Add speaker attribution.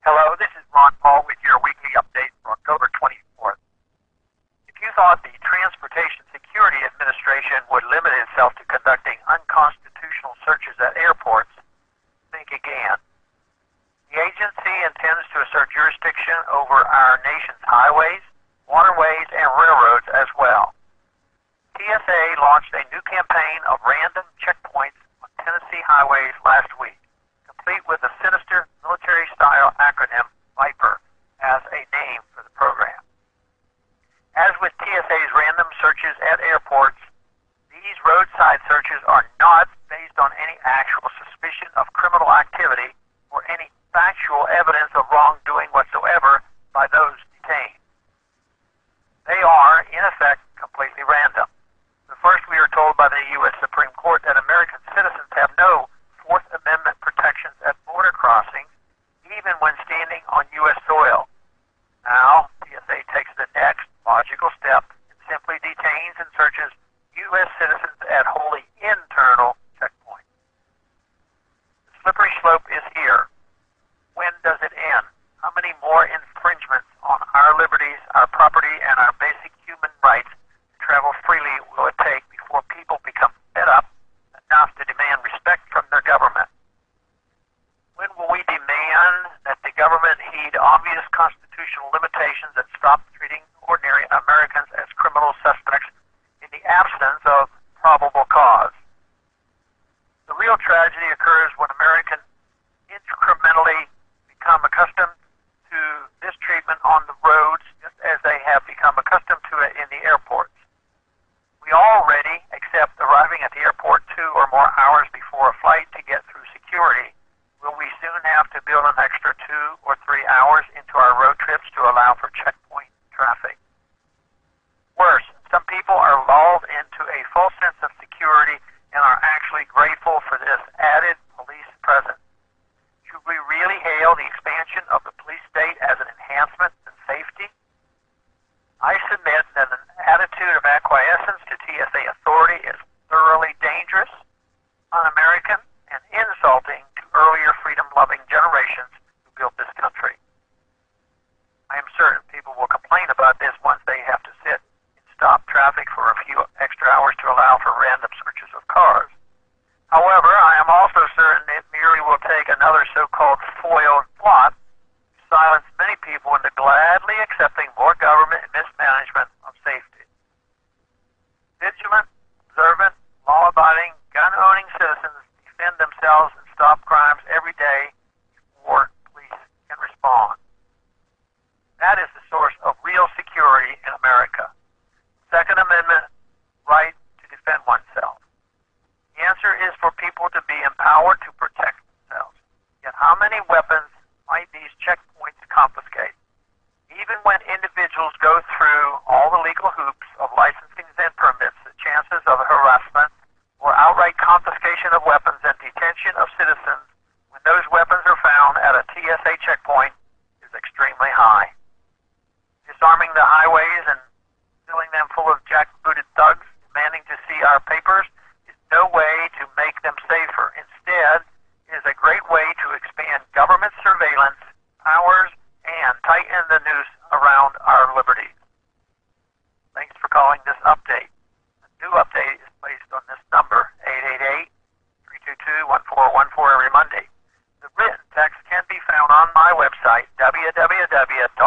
Speaker 1: Hello, this is Ron Paul with your weekly update for October 24th. If you thought the Transportation Security Administration would limit itself to conducting unconstitutional searches at airports, think again. The agency intends to assert jurisdiction over our nation's highways, waterways, and railroads as well. TSA launched a new campaign of random checkpoints on Tennessee highways last week, complete with a sinister military-style acronym, VIPER, as a name for the program. As with TSA's random searches at airports, these roadside searches are not based on any actual suspicion of criminal activity or any factual evidence of wrongdoing whatsoever by those detained. They are, in effect, completely random. But first, we are told by the U.S. Supreme Court that American citizens have no Fourth Amendment protections at border crossings, even when standing on U.S. soil. Now, TSA takes the next logical step and simply detains and searches U.S. citizens at wholly internal checkpoints. The slippery slope is here. When does it end? How many more infringements on our liberties, our property, and our basic human rights to travel freely will it take before people become fed up enough to demand respect from their government? When will we demand that the government heed obvious constitutional limitations and stop treating ordinary Americans as criminal suspects in the absence of probable cause? The real tragedy occurs when Americans incrementally become accustomed to this treatment on the roads, just as they have become accustomed to it in the airports. We already accept arriving at the airport 2 or more hours before a flight to get through security. Will we soon have to build an extra 2 or 3 hours into our road trips to allow for checkpoint traffic? Worse, some people are lulled into a false sense of security and are actually grateful for this added police presence. Should we really hail the expansion of the police state as an enhancement in safety? I submit that an attitude of acquiescence to TSA authority is thoroughly dangerous, un-American, and insulting to earlier freedom-loving generations who built this country. I am certain people will complain about this once they have to sit and stop traffic for a few extra hours to allow for random searches of cars. However, I am also certain it merely will take another so-called foiled plot to silence many people into gladly accepting more government and mismanagement of safety. Vigilant, observant, law-abiding, gun-owning citizens defend themselves and stop crimes every day before police can respond. That is the source of real security in America. Second Amendment right to defend oneself. The answer is for people to be empowered to protect themselves. Yet how many weapons might these checkpoints confiscate? Even when individuals go through all the legal hoops of licensing and permits, the chances of harassment or outright confiscation of weapons and detention of citizens when those weapons are found at a TSA checkpoint is extremely high. Disarming the highways and filling them full of jackbooted thugs demanding to see our papers is no way to make them safer. Instead, it is a great way to expand government surveillance powers and tighten the noose around our liberties. Thanks for calling this update. The new update is placed on this number, 888-322-1414 every Monday. The written text can be found on my website, www.house.gov.